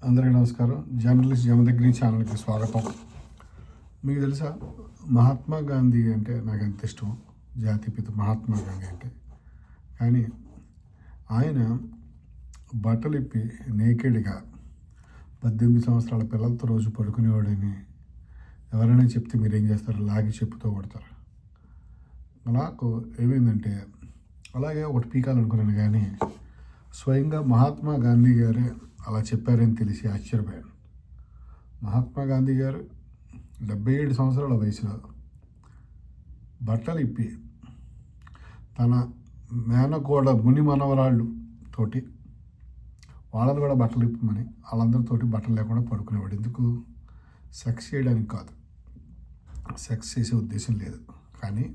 అందరికీ నమస్కారం. జర్నలిస్ట్ జమదగ్ని ఛానల్కి స్వాగతం. మీకు తెలుసా, మహాత్మా గాంధీ అంటే నాకు ఎంత ఇష్టం, జాతిపిత మహాత్మా గాంధీ అంటే. కానీ ఆయన బట్టలు ఇప్పి నేకెడ్గా 18 సంవత్సరాల పిల్లలతో రోజు పడుకునేవాడని ఎవరైనా చెప్తే మీరు ఏం చేస్తారు? లాగి చెప్పుతో కొడతారు. నాకు ఏమైందంటే అలాగే ఒకటి పీకాలనుకున్నాను, కానీ స్వయంగా మహాత్మా గాంధీ గారే అలా చెప్పారని తెలిసి ఆశ్చర్యపోయాను. మహాత్మా గాంధీ గారు 77 సంవత్సరాల వయసులో బట్టలు ఇప్పి తన మేనకోడ ముని మనవరాళ్ళు తోటి వాళ్ళని కూడా బట్టలు ఇప్పమని వాళ్ళందరితోటి బట్టలు లేకుండా పడుకునేవాడు. ఎందుకు? సెక్స్ చేయడానికి కాదు, సెక్స్ చేసే ఉద్దేశం లేదు. కానీ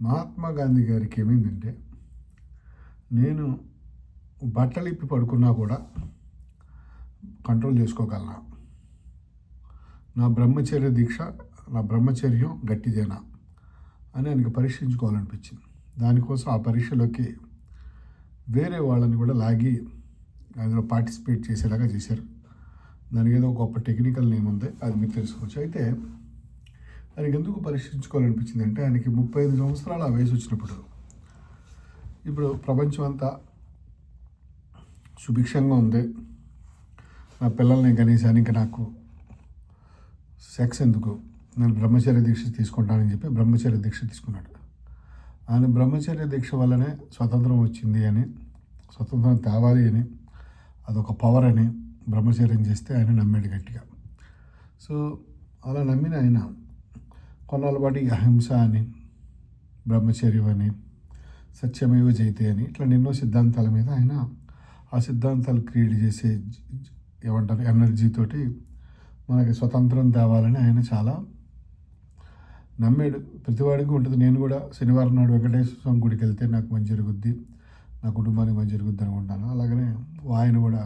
మహాత్మా గాంధీ గారికి ఏమైందంటే, నేను బట్టలు ఇప్పి పడుకున్నా కూడా కంట్రోల్ చేసుకోగలనా, నా బ్రహ్మచర్యం గట్టిదేనా అని ఆయనకి పరీక్షించుకోవాలనిపించింది. దానికోసం ఆ పరీక్షలోకి వేరే వాళ్ళని కూడా లాగి అందులో పార్టిసిపేట్ చేసేలాగా చేశారు. దానికి ఏదో గొప్ప టెక్నికల్ నేమ్ ఉంది, అది మీరు తెలుసుకోవచ్చు. అయితే ఆయనకి ఎందుకు పరీక్షించుకోవాలనిపించింది అంటే, ఆయనకి 35 సంవత్సరాల వయసు వచ్చినప్పుడు, ఇప్పుడు ప్రపంచం అంతా సుభిక్షంగా ఉంది, నా పిల్లల్ని కనీసానికి ఇంకా నాకు సెక్స్ ఎందుకు, నేను బ్రహ్మచర్య దీక్ష తీసుకుంటానని చెప్పి బ్రహ్మచర్య దీక్ష తీసుకున్నాడు. ఆయన బ్రహ్మచర్య దీక్ష వల్లనే స్వతంత్రం వచ్చింది అని, స్వతంత్రం తేవాలి అని, అదొక పవర్ అని బ్రహ్మచర్యం చేస్తే ఆయన నమ్మాడు గట్టిగా. సో అలా నమ్మిన ఆయన కొన్నాళ్ళ పాటు అహింస అని, బ్రహ్మచర్యం అని, సత్యమేవ జయతే అని ఇట్లా ఎన్నో సిద్ధాంతాల మీద ఆయన ఆ సిద్ధాంతాలు క్రియేట్ చేసే ఏమంటారు ఎనర్జీతోటి మనకి స్వతంత్రం తేవాలని ఆయన చాలా నమ్మాడు. ప్రతివాడికి ఉంటుంది. నేను కూడా శనివారం నాడు వెంకటేశ్వర స్వామి గుడికి వెళ్తే నాకు మంచి జరుగుద్ది, నా కుటుంబానికి మంచి జరుగుద్ది అనుకుంటాను. అలాగనే ఆయన కూడా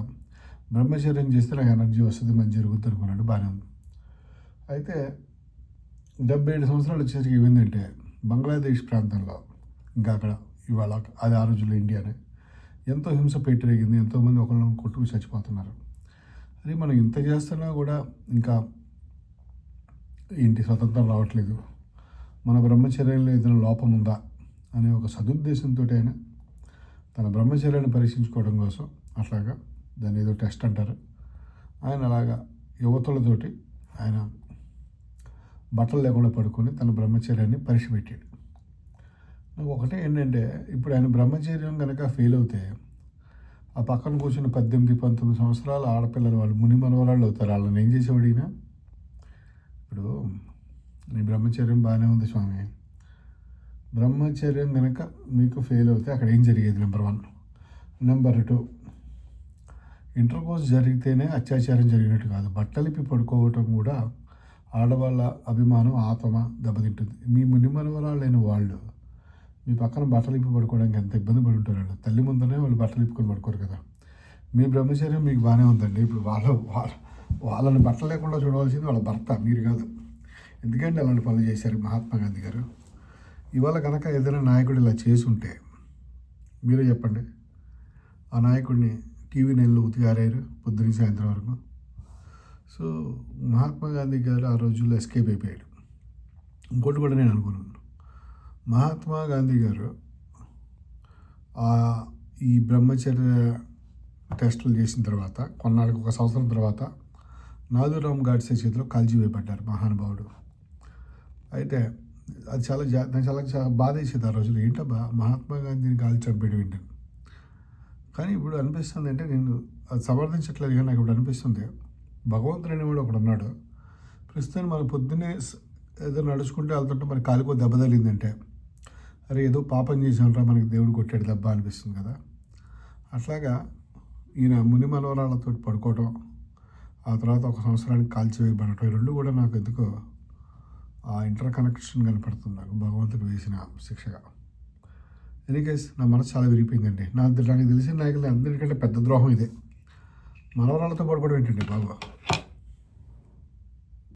బ్రహ్మచర్యం చేస్తే నాకు ఎనర్జీ వస్తుంది, మంచి జరుగుద్ది అనుకున్నాడు. బాగానే ఉంది. అయితే 77 సంవత్సరాలు వచ్చేసరికి ఏమైందంటే, బంగ్లాదేశ్ ప్రాంతంలో ఇంకా అక్కడ ఇవాళ అది ఆ రోజుల్లో ఇండియానే ఎంతో హింస పెట్టిరేగింది. ఎంతోమంది ఒకళ్ళని కొట్టుకు చచ్చిపోతున్నారు. అది మనం ఇంత చేస్తున్నా కూడా ఇంకా ఇంటి స్వతంత్రం రావట్లేదు, మన బ్రహ్మచర్యంలో ఏదైనా లోపం ఉందా అనే ఒక సదుద్దేశంతో ఆయన తన బ్రహ్మచర్యాన్ని పరీక్షించుకోవడం కోసం అట్లాగా, దాన్ని ఏదో టెస్ట్ అంటారు, ఆయన అలాగా యువతులతోటి ఆయన బట్టలు లేకుండా పడుకొని తన బ్రహ్మచర్యాన్ని పరీక్ష పెట్టాడు. నాకు ఒకటే ఏంటంటే, ఇప్పుడు ఆయన బ్రహ్మచర్యం కనుక ఫెయిల్ అవుతే ఆ పక్కన కూర్చున్న 18-19 సంవత్సరాల ఆడపిల్లలు వాళ్ళు ముని మనవరాళ్ళు అవుతారు. వాళ్ళని ఏం చేసేవాడు ఈయన? ఇప్పుడు నీ బ్రహ్మచర్యం బాగానే ఉంది స్వామి, బ్రహ్మచర్యం కనుక మీకు ఫెయిల్ అవుతే అక్కడ ఏం జరిగేది? నెంబర్ 1. నెంబర్ 2, ఇంటర్కోర్స్ జరిగితేనే అత్యాచారం జరిగినట్టు కాదు, బట్టలిపి పడుకోవటం కూడా ఆడవాళ్ళ అభిమానం, ఆత్మ దెబ్బతింటుంది. మీ ముని మనవరాళ్ళైన వాళ్ళు మీ పక్కన బట్టలు ఇప్పి పడుకోవడానికి ఎంత ఇబ్బంది పడి ఉంటారు. వాళ్ళు తల్లి ముందరనే వాళ్ళు బట్టలు ఇప్పుకొని పడుకోరు కదా. మీ బ్రహ్మచర్యం మీకు బాగానే ఉందండి. ఇప్పుడు వాళ్ళని బట్టలు లేకుండా చూడవలసింది వాళ్ళ భర్త, మీరు కాదు. ఎందుకంటే అలాంటి పనులు చేశారు మహాత్మా గాంధీ గారు. ఇవాళ కనుక ఏదైనా నాయకుడు ఇలా చేసుంటే మీరే చెప్పండి, ఆ నాయకుడిని టీవీ నెలలో ఉతికారారు పొద్దున్న సాయంత్రం వరకు. సో మహాత్మా గాంధీ గారు ఆ రోజుల్లో ఎస్కేప్ అయిపోయాడు. ఇంకోటి కూడా నేను అనుకున్నాను, మహాత్మా గాంధీ గారు ఈ బ్రహ్మచర్య టెస్టులు చేసిన తర్వాత కొన్నాళ్ళకి, 1 సంవత్సరం తర్వాత నాథూరామ్ గాడ్సే చేతిలో కాల్చివేయబడ్డారు మహానుభావుడు. అయితే అది నాకు చాలా బాధ వేసేది ఆ రోజులు. ఏంటబ్బా మహాత్మా గాంధీని కాల్చి చంపేయడం ఏంటని. కానీ ఇప్పుడు అనిపిస్తుంది, అంటే నేను అది సమర్థించట్లేదు, కానీ నాకు ఇప్పుడు అనిపిస్తుంది, భగవంతుడు అనేవాడు ఒకడు ఉన్నాడు. ప్రస్తుతం మనం పొద్దున్నే ఏదో నడుచుకుంటే వెళ్తుంటే మనకి కాలికో దెబ్బ తగిలిందంటే, అరే ఏదో పాపం చేసామంటారా, మనకి దేవుడు కొట్టాడు దెబ్బ అనిపిస్తుంది కదా. అట్లాగా ఈయన ముని మనవరాళ్ళతో పడుకోవటం, ఆ తర్వాత 1 సంవత్సరానికి కాల్చివేయబడటం, ఈ రెండు కూడా నాకు ఎందుకో ఆ ఇంటర్ కనెక్షన్ కనపడుతుంది నాకు, భగవంతుడు వేసిన శిక్షగా. ఎనీకేస్ నా మనసు చాలా విరిగిపోయిందండి. నాకు తెలిసిన నాయకులు అందరికంటే పెద్ద ద్రోహం ఇదే. మనవరాళ్ళతో పడుకోవడం ఏంటండి బాబు.